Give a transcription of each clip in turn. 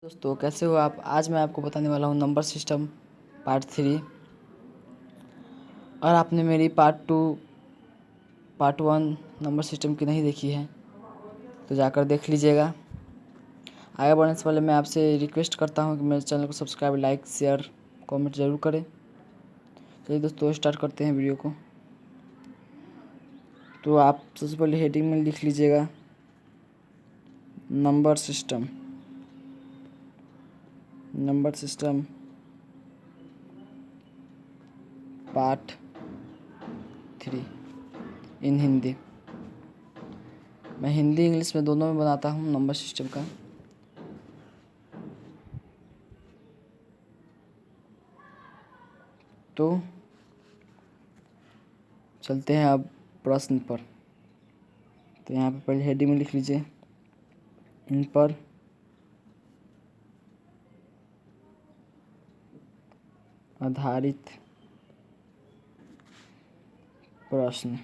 दोस्तों कैसे हो आप। आज मैं आपको बताने वाला हूँ नंबर सिस्टम पार्ट 3। और आपने मेरी पार्ट 1 नंबर सिस्टम की नहीं देखी है तो जाकर देख लीजिएगा। आगे बढ़ने से पहले मैं आपसे रिक्वेस्ट करता हूँ कि मेरे चैनल को सब्सक्राइब, लाइक, शेयर, कमेंट ज़रूर करें। चलिए दोस्तों स्टार्ट करते हैं वीडियो को। तो आप सबसे पहले हेडिंग में लिख लीजिएगा नंबर सिस्टम पार्ट 3 इन हिंदी। मैं हिंदी इंग्लिश में दोनों में बनाता हूँ नंबर सिस्टम का। तो चलते हैं अब प्रश्न पर। तो यहाँ पे पहले हेडिंग में लिख लीजिए इन पर आधारित प्रश्न।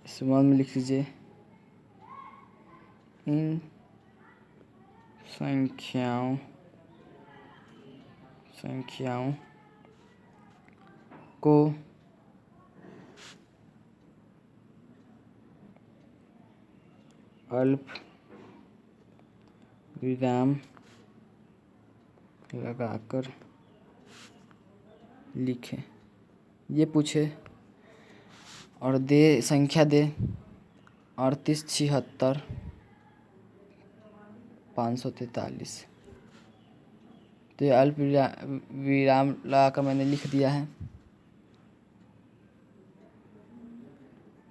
इस वन में लिख लीजिए इन संख्याओं को अल्प विराम लगाकर लिखें। ये पूछे और संख्या दे 38, 76, 543। तो ये अल्प विराम लगाकर मैंने लिख दिया है।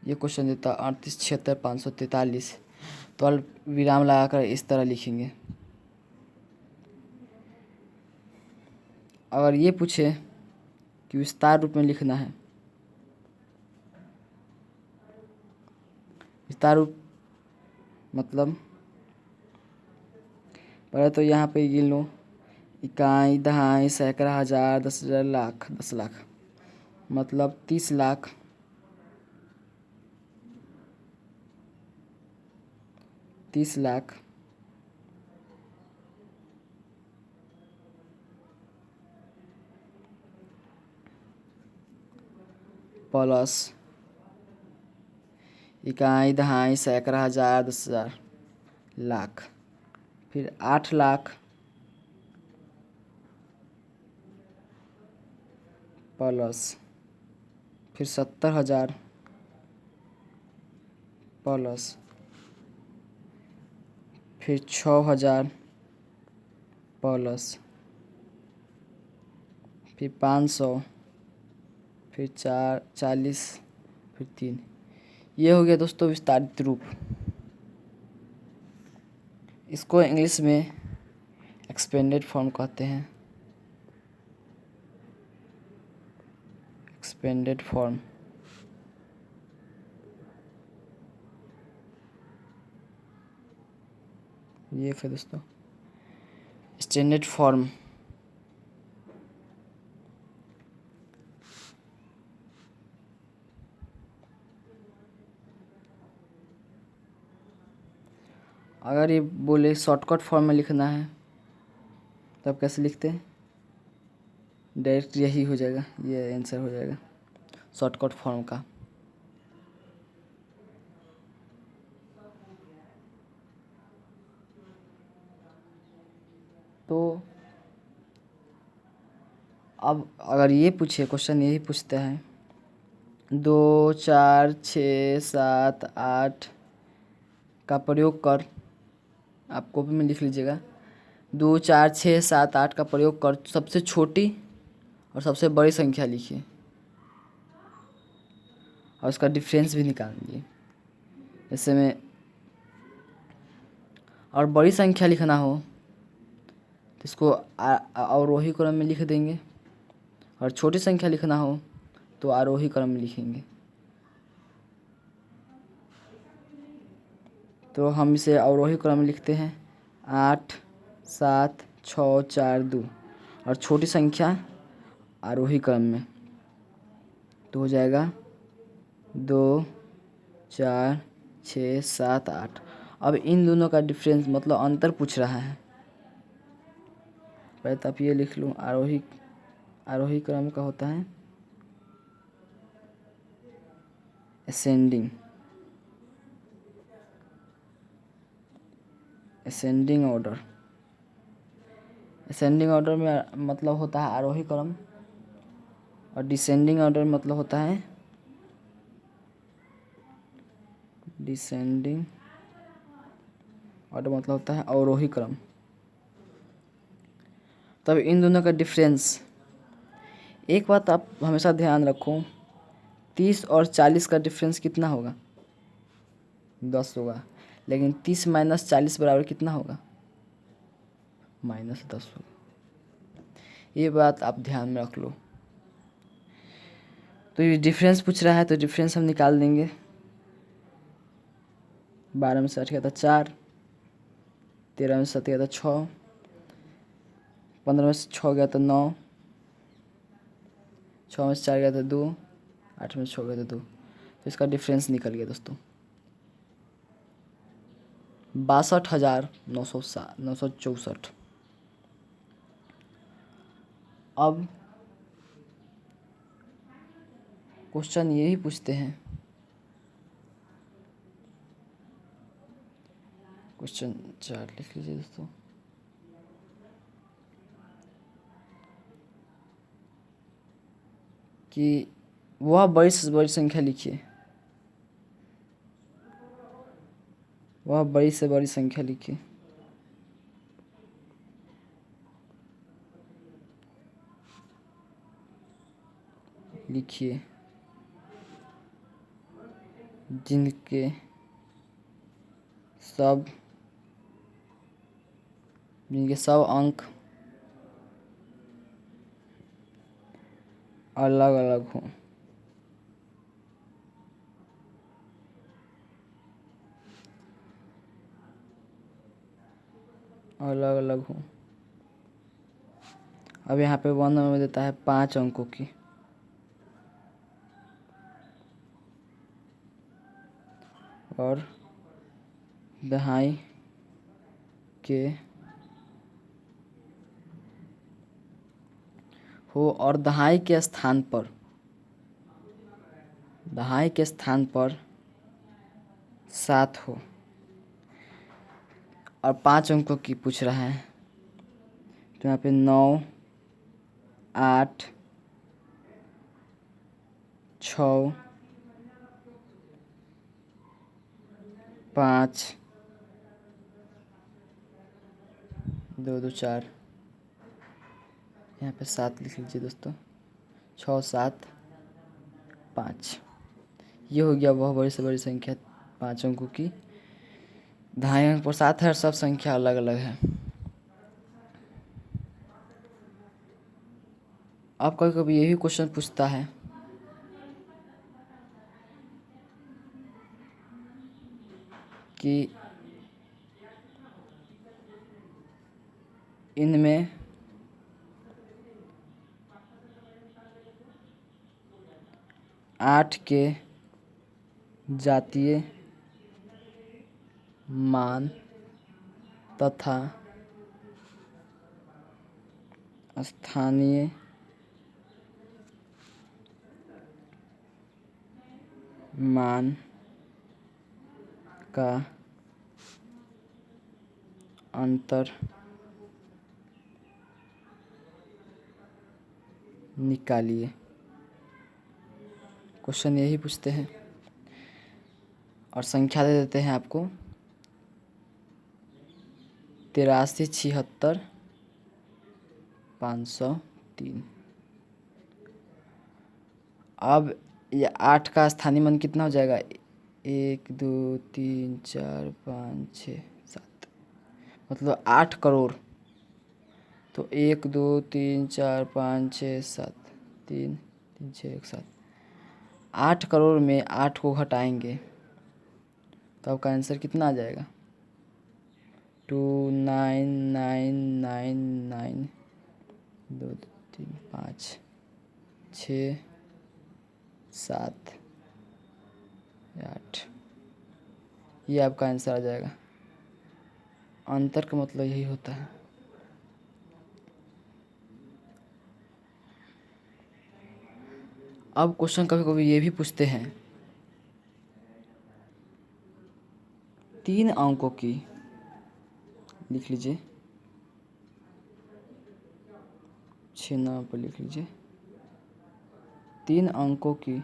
ये क्वेश्चन देता 38, 76, 543। तो अल्प विराम लगाकर इस तरह लिखेंगे। अगर ये पूछे कि विस्तार रूप में लिखना है, विस्तार रूप मतलब पहले तो यहाँ पे गिन लो इकाई, दहाई, सैकड़ा, हजार, 10,000, लाख, 10 लाख मतलब 30 लाख, 30 लाख प्लस इकाई, दहाई, सैकड़ा, हजार, 10,000, लाख, फिर 8 लाख प्लस फिर 70,000 प्लस फिर 6,000 प्लस फिर 500 फिर 40 फिर 3। ये हो गया दोस्तों विस्तारित रूप। इसको इंग्लिश में एक्सपेंडेड फॉर्म कहते हैं। एक्सपेंडेड फॉर्म ये फिर दोस्तों स्टैंडर्ड फॉर्म। अगर ये बोले शॉर्टकट फॉर्म में लिखना है तब कैसे लिखते हैं? डायरेक्ट यही हो जाएगा, ये आंसर हो जाएगा शॉर्टकट फॉर्म का। तो अब अगर ये पूछे क्वेश्चन यही पूछता है 2, 4, 6, 7, 8 का प्रयोग कर, आप कॉपी में लिख लीजिएगा 2, 4, 6, 7, 8 का प्रयोग कर सबसे छोटी और सबसे बड़ी संख्या लिखिए और उसका डिफरेंस भी निकालिए। जैसे में और बड़ी संख्या लिखना हो तो इसको अवरोही क्रम में लिख देंगे और छोटी संख्या लिखना हो तो आरोही क्रम में लिखेंगे। तो हम इसे अवरोही क्रम में लिखते हैं 8, 7, 6, 4, 2 और छोटी संख्या आरोही क्रम में तो हो जाएगा 2, 4 6 7 8। अब इन दोनों का डिफरेंस मतलब अंतर पूछ रहा है। पहले तो आप ये लिख लूँ, आरोही क्रम का होता है असेंडिंग ऑर्डर। असेंडिंग ऑर्डर में मतलब होता है आरोही क्रम, और डिसेंडिंग ऑर्डर मतलब होता है डिसेंडिंग ऑर्डर मतलब होता है अवरोही क्रम। तब इन दोनों का डिफरेंस, एक बात आप हमेशा ध्यान रखो, 30 और 40 का डिफरेंस कितना होगा? 10 होगा। लेकिन 30 माइनस 40 बराबर कितना होगा? -10 होगा। ये बात आप ध्यान में रख लो। तो ये डिफरेंस पूछ रहा है तो डिफरेंस हम निकाल देंगे। 12 में से 8 गया था 4, 13 में से 7 गया था 6, 15 में से 6 गया था 9, 6 में से 4 गया था 2, 8 में से 6 गया था 2। तो इसका डिफरेंस निकल गया दोस्तों 62,964। अब क्वेश्चन यही पूछते हैं, क्वेश्चन 4 लिख लीजिए दोस्तों। कि वह बड़ी से बड़ी संख्या लिखिए, वह बड़ी से बड़ी संख्या लिखिए। लिखिए जिनके सब अंक अलग अलग हों। अलग अलग हों। अब यहाँ पे 1 में देता है 5 अंकों की, और दहाई के हो, और दहाई के स्थान पर 7 हो, और 5 अंकों की पूछ रहा है। तो यहाँ पे 9 8 6 5 2 2 4, यहाँ पे 7 लिख लीजिए दोस्तों। 6 7 5, ये हो गया वह बड़ी से बड़ी संख्या 5 अंकों की। दहाई अंक पर 7 है और सब संख्या अलग अलग है। अब कभी कभी यही क्वेश्चन पूछता है कि इनमें आठ के जातीय मान तथा स्थानीय मान का अंतर निकालिए। क्वेश्चन यही पूछते हैं और संख्या दे देते हैं आपको 83 76 503। अब ये 8 का स्थानीय मान कितना हो जाएगा? 1 2 3 4 5 6 7, मतलब 8 करोड़। तो 1 2 3 4 5 6 7 3 3 6 1 7, 8 करोड़ में 8 को घटाएंगे तो आपका आंसर कितना आ जाएगा? 29999 2 3 5 6 7 8 ये आपका आंसर आ जाएगा। अंतर का मतलब यही होता है। अब क्वेश्चन कभी कभी ये भी पूछते हैं 3 अंकों की, लिख लीजिए 6 नंबर पर लिख लीजिए 3 अंकों की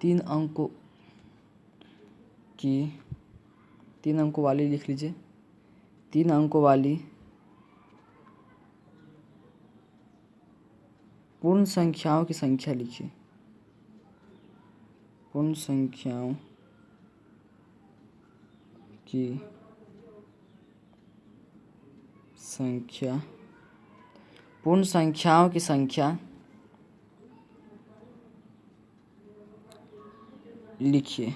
3 अंकों की 3 अंकों वाली लिख लीजिए 3 अंकों वाली पूर्ण संख्याओं की संख्या लिखिए। पूर्ण संख्याओं की संख्या, पूर्ण संख्याओं की संख्या लिखिए।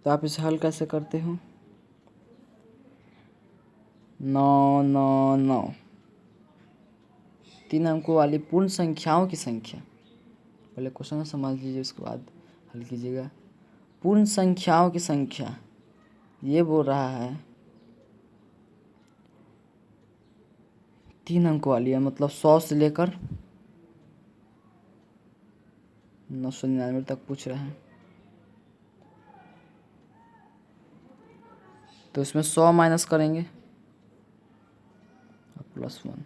तो आप इसे हल कैसे करते हो? 9 9 9 3 अंकों वाली पूर्ण संख्याओं की संख्या। पहले क्वेश्चन समझ लीजिए, उसके बाद हल कीजिएगा। पूर्ण संख्याओं की संख्या ये बोल रहा है 3 अंकों वाली है, मतलब 100 से लेकर 999 तक पूछ रहे हैं। तो इसमें 100 माइनस करेंगे +1,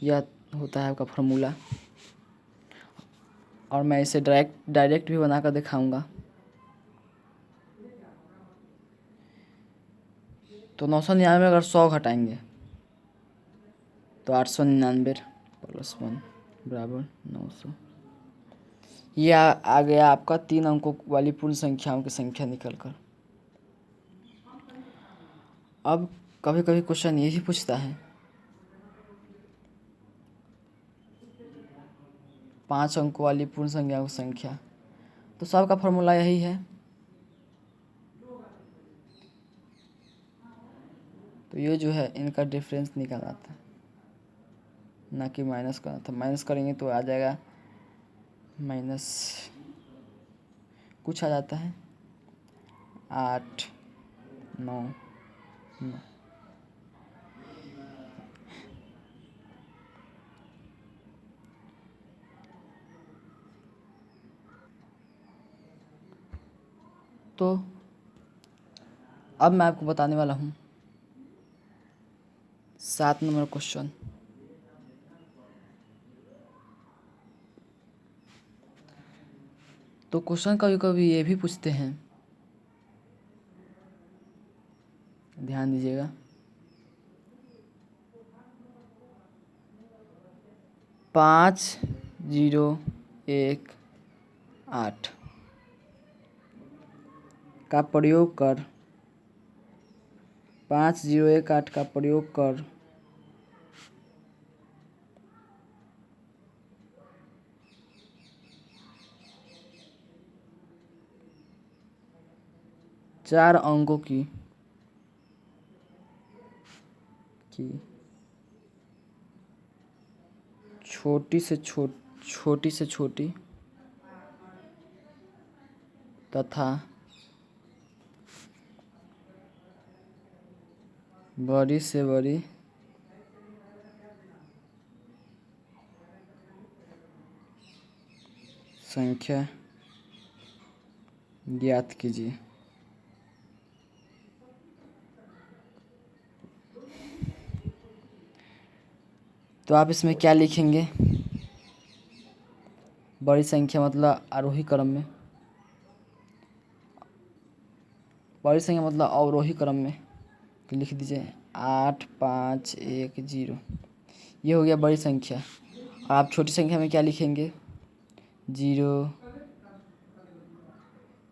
यह होता है आपका फॉर्मूला। और मैं इसे डायरेक्ट भी बनाकर दिखाऊंगा। तो 999 अगर 100 घटाएंगे तो 899 +1 बराबर 900। यह आ गया आपका 3 अंकों वाली पूर्ण संख्याओं की संख्या निकलकर। अब कभी कभी क्वेश्चन ये भी पूछता है 5 अंकों वाली पूर्ण संख्याओं की संख्या। तो सबका फॉर्मूला यही है। तो ये जो है इनका डिफरेंस निकालना था, ना कि माइनस करना था। माइनस करेंगे तो आ जाएगा माइनस कुछ आ जाता है 8 9 9। तो अब मैं आपको बताने वाला हूँ 7 नंबर क्वेश्चन। तो क्वेश्चन कभी कभी ये भी पूछते हैं, ध्यान दीजिएगा, 5 0 1 8 का प्रयोग कर 5 0 1 8 का प्रयोग कर 4 अंकों की छोटी से छोटी तथा बड़ी से बड़ी संख्या ज्ञात कीजिए। तो आप इसमें क्या लिखेंगे? बड़ी संख्या मतलब आरोही क्रम में, बड़ी संख्या मतलब अवरोही क्रम में। तो लिख दीजिए 8 5 1 0, ये हो गया बड़ी संख्या। और आप छोटी संख्या में क्या लिखेंगे? 0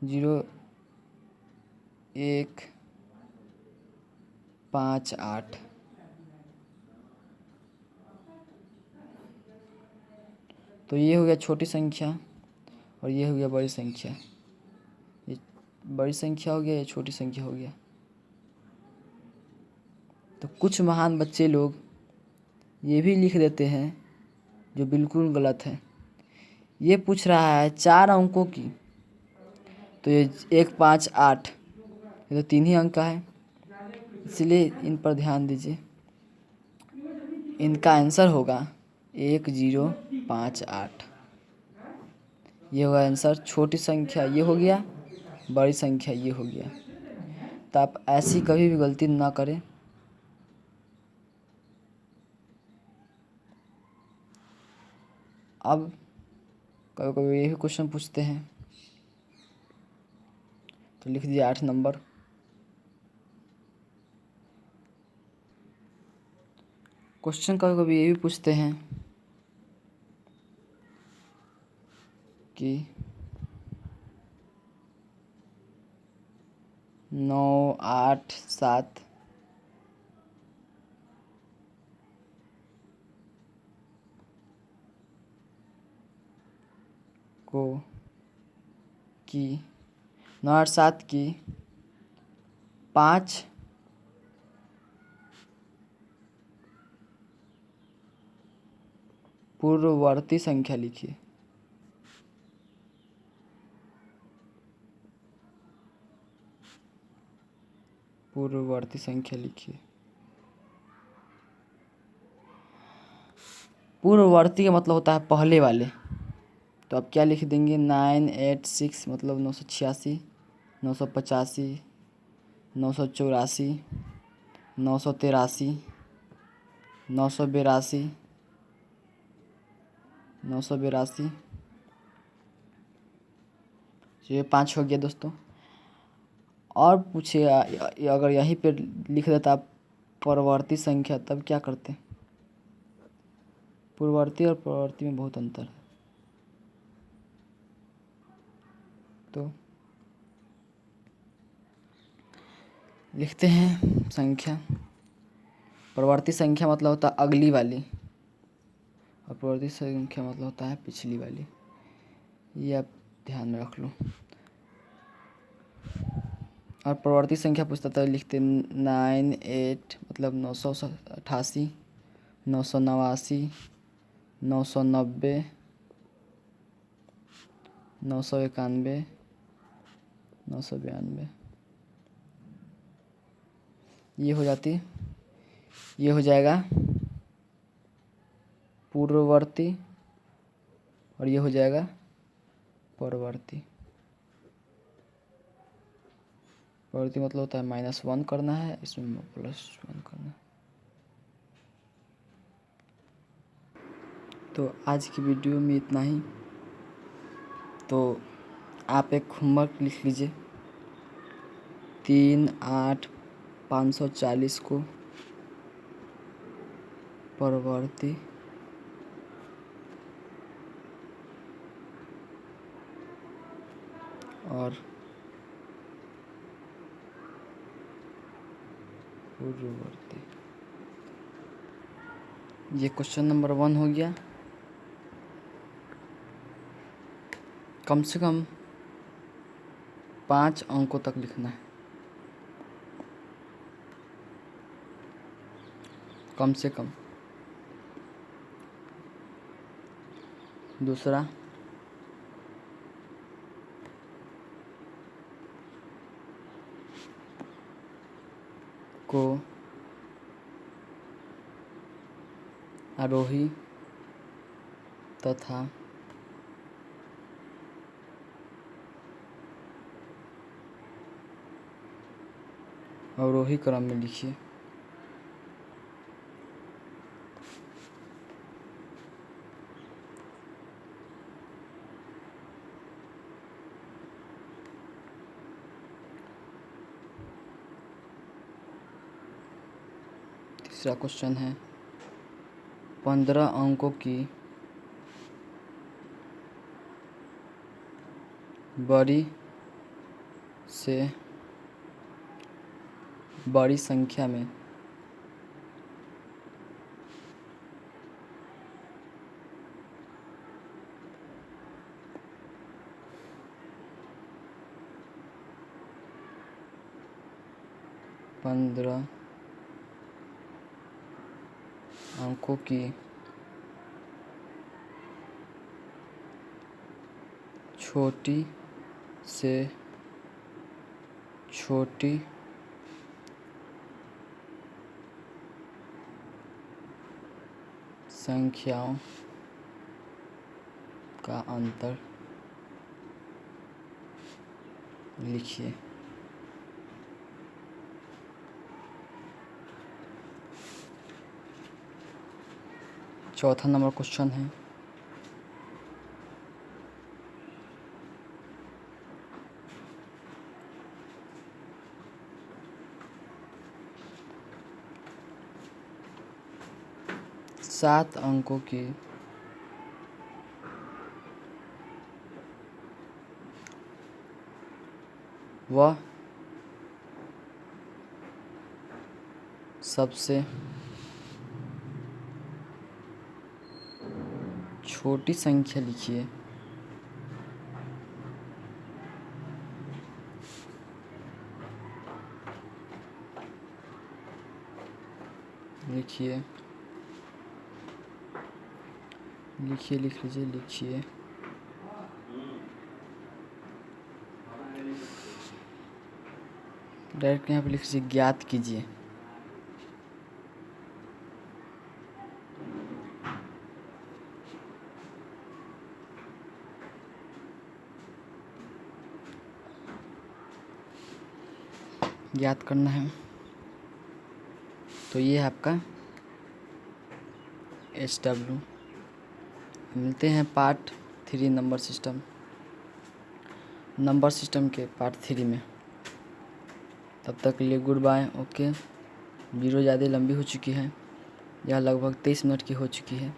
0 1 5 8। तो ये हो गया छोटी संख्या और ये हो गया बड़ी संख्या। ये बड़ी संख्या हो गया, ये छोटी संख्या हो गया। तो कुछ महान बच्चे लोग ये भी लिख देते हैं जो बिल्कुल गलत है। ये पूछ रहा है 4 अंकों की, तो ये 1 5 8, ये तो 3 ही अंक का है, इसलिए इन पर ध्यान दीजिए। इनका आंसर होगा 1 0 5 8। ये होगा आंसर। छोटी संख्या ये हो गया, बड़ी संख्या ये हो गया। तो आप ऐसी कभी भी गलती ना करें। अब कभी कभी ये भी क्वेश्चन पूछते हैं, तो लिख दिया 8 नंबर। क्वेश्चन कभी कभी ये भी पूछते हैं कि 9 8 7 को की 9 8 7 की 5 पूर्ववर्ती संख्या लिखिए। पूर्ववर्ती संख्या लिखिए। पूर्ववर्ती का मतलब होता है पहले वाले। तो आप क्या लिख देंगे? 9 8 6 मतलब 986, 985, 984, 983, 982, 982। ये 5 हो गया दोस्तों। और पूछिएगा अगर यहीं पे लिख देता आप परवर्ती संख्या, तब क्या करते? पूर्ववर्ती और परवर्ती में बहुत अंतर है। तो लिखते हैं संख्या। परवर्ती संख्या मतलब होता है अगली वाली, और परवर्ती संख्या मतलब होता है पिछली वाली। ये आप ध्यान में रख लो। और परवर्ती संख्या पूछता था, लिखते 9 8 मतलब 988, 989, 990, 991, 992। ये हो जाती, ये हो जाएगा पूर्ववर्ती, और ये हो जाएगा परवर्ती। परवर्ती मतलब होता है -1 करना है, इसमें +1 करना है। तो आज की वीडियो में इतना ही। तो आप एक होमवर्क लिख लीजिए। 3 8 540 को परवर्ती और पूर्ववर्ती। ये क्वेश्चन नंबर 1 हो गया। कम से कम 5 अंकों तक लिखना है, कम से कम। दूसरा, को आरोही तथा अवरोही क्रम में लिखिए। तीसरा क्वेश्चन है 15 अंकों की बड़ी से बड़ी संख्या में पंद्रह अंकों की छोटी से छोटी संख्याओं का अंतर लिखिए। चौथा नंबर क्वेश्चन है, सात अंकों की वह सबसे छोटी संख्या लिखिए। लिखिए लिखिए लिख लीजिए, लिखिए। डायरेक्ट यहाँ पे लिख लीजिए, ज्ञात कीजिए। ज्ञात करना है। तो ये है आपका SW। मिलते हैं पार्ट 3 नंबर सिस्टम के पार्ट 3 में। तब तक के लिए गुड बाय। ओके। वीडियो ज़्यादा लंबी हो चुकी है, यह लगभग 23 मिनट की हो चुकी है।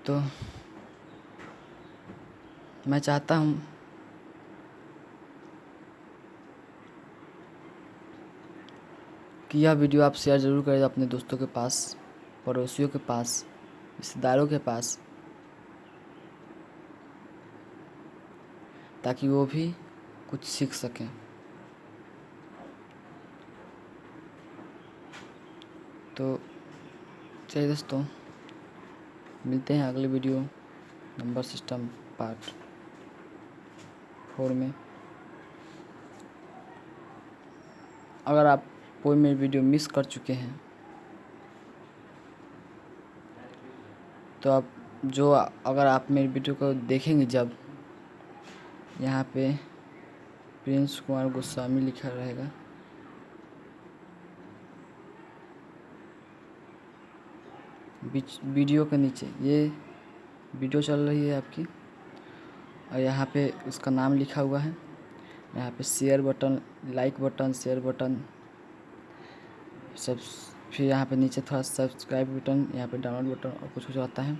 तो मैं चाहता हूँ कि यह वीडियो आप शेयर ज़रूर करें अपने दोस्तों के पास, पड़ोसियों के पास, रिश्तेदारों के पास, ताकि वो भी कुछ सीख सकें। तो चलिए दोस्तों, मिलते हैं अगले वीडियो नंबर सिस्टम पार्ट 4 में। अगर आप कोई मेरी वीडियो मिस कर चुके हैं तो अगर आप मेरी वीडियो को देखेंगे, जब यहाँ पे प्रिंस कुमार गोस्वामी लिखा रहेगा, वीडियो के नीचे ये वीडियो चल रही है आपकी, और यहाँ पे उसका नाम लिखा हुआ है। यहाँ पे share button, like button, share button सब, फिर यहाँ पे नीचे थोड़ा सब्सक्राइब बटन, यहाँ पे डाउनलोड बटन और कुछ आता है।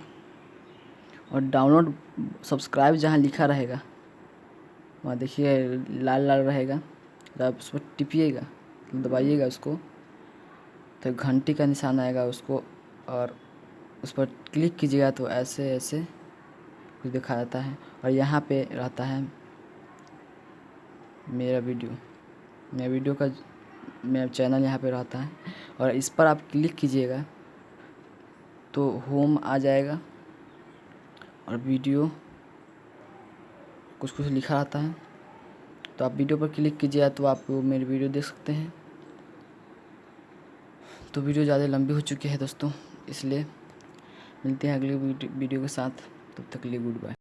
और डाउनलोड सब्सक्राइब जहाँ लिखा रहेगा वहाँ देखिए लाल लाल रहेगा, जब उस पर टिपिएगा, दबाइएगा उसको, तो घंटी का निशान आएगा उसको, और उस पर क्लिक कीजिएगा तो ऐसे ऐसे कुछ दिखा जाता है। और यहाँ पे रहता है मेरा चैनल यहाँ पे रहता है, और इस पर आप क्लिक कीजिएगा तो होम आ जाएगा, और वीडियो कुछ कुछ लिखा रहता है। तो आप वीडियो पर क्लिक कीजिएगा तो आप मेरी वीडियो देख सकते हैं। तो वीडियो ज़्यादा लंबी हो चुकी है दोस्तों, इसलिए मिलते हैं अगले वीडियो के साथ। तब तक के लिए गुड बाय।